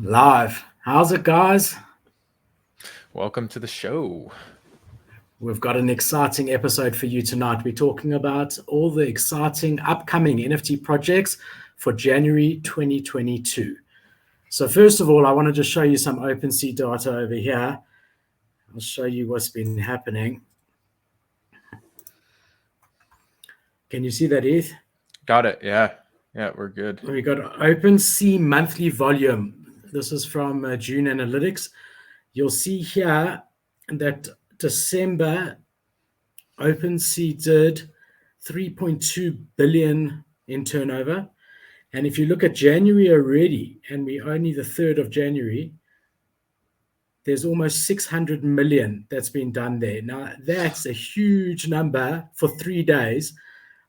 Live. How's it, guys? Welcome to the show. We've got an exciting episode for you tonight. We're talking about all the exciting upcoming NFT projects for January 2022. So first of all, I want to just show you some Opensea data over here. I'll show you what's been happening. Can you see that, Eth? Got it. Yeah, we're good. We got Opensea monthly volume. This is from June Analytics. You'll see here that December Opensea did 3.2 billion in turnover. And if you look at January already, and we're only the 3rd of January, there's almost 600 million that's been done there. Now, that's a huge number for 3 days.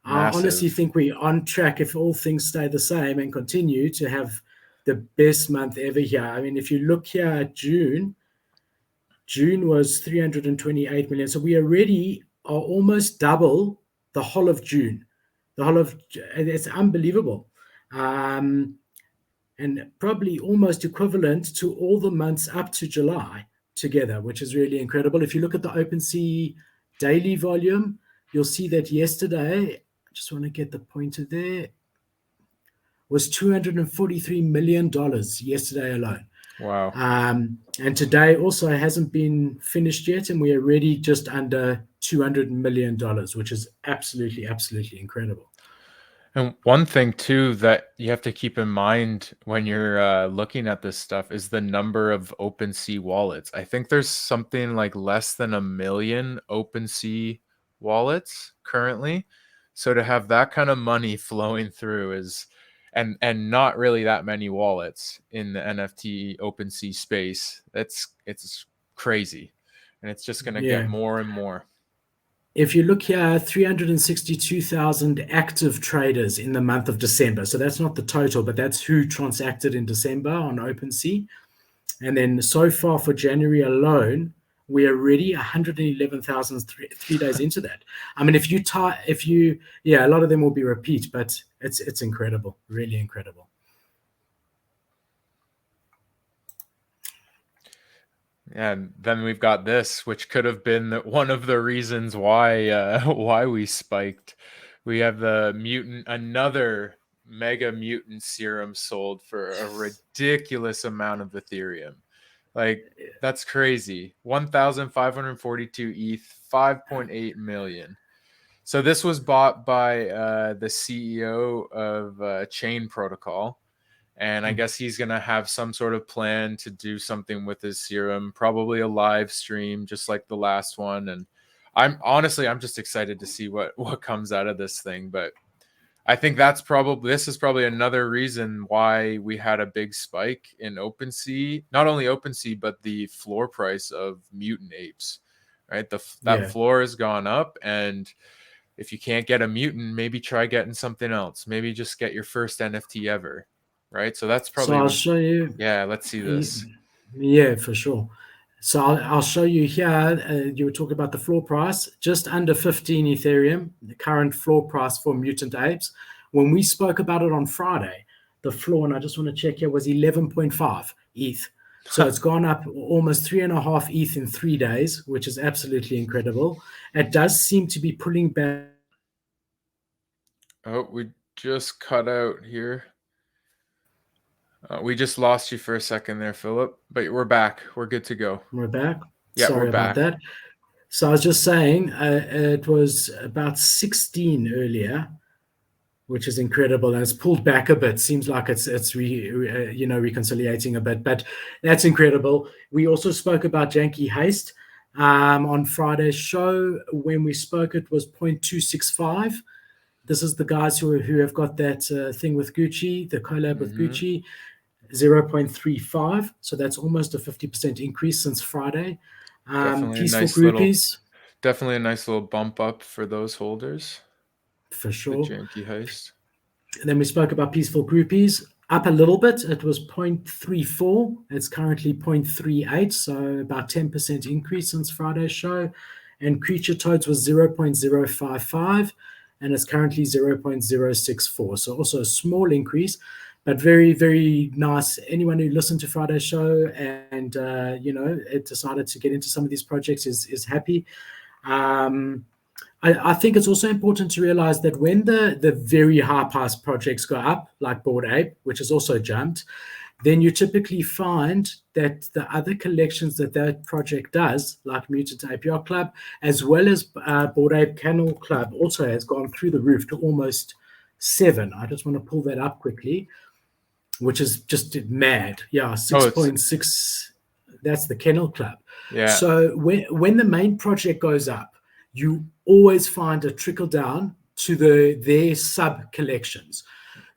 Massive. I honestly think we're on track, if all things stay the same and continue, to have the best month ever here. I mean, if you look here at June was 328 million. So we already are almost double the whole of June. It's unbelievable. And probably almost equivalent to all the months up to July together, which is really incredible. If you look at the Opensea daily volume, you'll see that yesterday, I just want to get the pointer there, was $243 million yesterday alone. Wow. And today also hasn't been finished yet, and we're already just under $200 million, which is absolutely, absolutely incredible. And one thing too that you have to keep in mind when you're looking at this stuff is the number of Opensea wallets. I think there's something like less than 1 million Opensea wallets currently. So to have that kind of money flowing through is and not really that many wallets in the NFT Opensea space. It's crazy. And it's just going to get more and more. If you look here, 362,000 active traders in the month of December. So that's not the total, but that's who transacted in December on Opensea. And then so far for January alone, we're already 111,000 3 days into that. I mean, a lot of them will be repeat, but it's incredible, really incredible. And then we've got this, which could have been one of the reasons why we spiked. We have another mega mutant serum sold for a ridiculous amount of Ethereum. Like, that's crazy. 1,542 ETH, 5.8 million. So this was bought by the CEO of Chain Protocol. And I guess he's going to have some sort of plan to do something with his serum, probably a live stream, just like the last one. And I'm just excited to see what comes out of this thing. But I think this is probably another reason why we had a big spike in Opensea, not only Opensea, but the floor price of mutant apes, right? That floor has gone up, and if you can't get a mutant, maybe try getting something else. Maybe just get your first NFT ever. Right, so that's probably. So I'll show you. Yeah, let's see this. Yeah, for sure. So I'll show you here. You were talking about the floor price, just under 15 Ethereum, the current floor price for mutant apes. When we spoke about it on Friday, the floor, and I just want to check here, was 11.5 ETH. So it's gone up almost 3.5 ETH in 3 days, which is absolutely incredible. It does seem to be pulling back. Oh, we just cut out here. We just lost you for a second there, Philip, but we're back. We're good to go. We're back. Yeah, Sorry we're back. about that. So I was just saying, it was about 16 earlier, which is incredible, and it's pulled back a bit. Seems like it's reconciliating a bit, but that's incredible. We also spoke about Janky Haste on Friday's show. When we spoke, it was 0.265. This is the guys who have got that thing with Gucci, the collab with Gucci, 0.35. So that's almost a 50% increase since Friday. Peaceful groupies. Definitely a nice little bump up for those holders. For sure. Janky Heist. And then we spoke about peaceful groupies. Up a little bit. It was 0.34. It's currently 0.38. So about 10% increase since Friday's show. And Creature Toads was 0.055. And it's currently 0.064. So also a small increase. but very, very nice. Anyone who listened to Friday's show and it decided to get into some of these projects is happy. I think it's also important to realize that when the very high price projects go up, like Bored Ape, which has also jumped, then you typically find that the other collections that project does, like Mutant Ape Yacht Club, as well as Bored Ape Kennel Club, also has gone through the roof to almost 7. I just want to pull that up quickly, which is just mad. Yeah, 6.6. That's the Kennel Club. Yeah. So when the main project goes up, you always find a trickle down to their sub collections.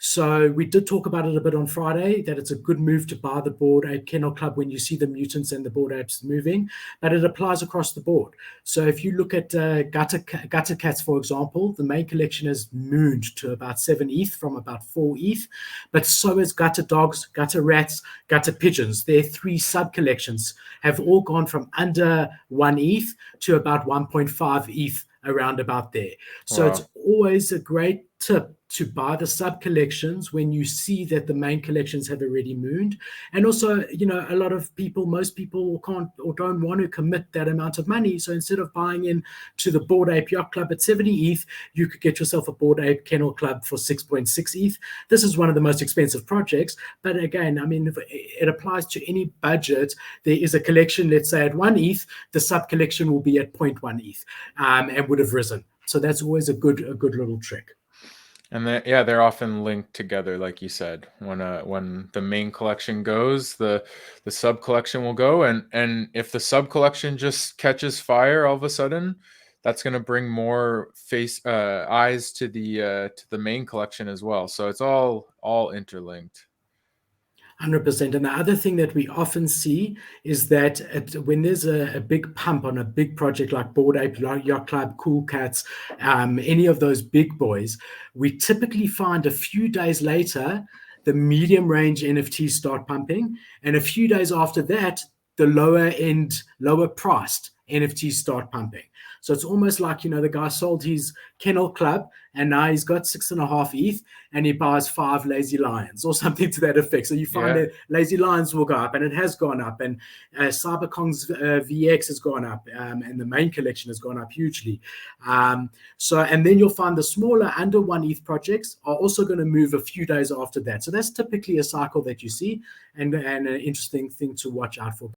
So we did talk about it a bit on Friday, that it's a good move to buy the Bored Ape Kennel Club when you see the mutants and the Bored Apes moving, but it applies across the board. So if you look at Gutter Cats, for example, the main collection has mooned to about 7 ETH from about 4 ETH, but so has Gutter Dogs, Gutter Rats, Gutter Pigeons. Their 3 sub-collections have all gone from under 1 ETH to about 1.5 ETH, around about there. So It's always a great tip to buy the sub collections when you see that the main collections have already mooned. And also, a lot of people, most people can't or don't want to commit that amount of money. So instead of buying in to the Bored Ape Yacht Club at 70 ETH, you could get yourself a Bored Ape Kennel Club for 6.6 ETH. This is one of the most expensive projects. But again, I mean, if it applies to any budget. There is a collection, let's say at 1 ETH, the sub collection will be at 0.1 ETH and would have risen. So that's always a good little trick. And they're often linked together, like you said. When the main collection goes, the sub collection will go, and if the sub collection just catches fire all of a sudden, that's going to bring more eyes to the main collection as well. So it's all interlinked. 100%. And the other thing that we often see is that when there's a big pump on a big project like Bored Ape Yacht Club, Cool Cats, any of those big boys, we typically find a few days later, the medium range NFTs start pumping. And a few days after that, the lower priced NFTs start pumping. So it's almost like, the guy sold his Kennel Club and now he's got 6.5 ETH and he buys 5 Lazy Lions or something to that effect. So you find that Lazy Lions will go up, and it has gone up, and Cyberkong's VX has gone up, and the main collection has gone up hugely. And then you'll find the smaller under 1 ETH projects are also going to move a few days after that. So that's typically a cycle that you see, and an interesting thing to watch out for.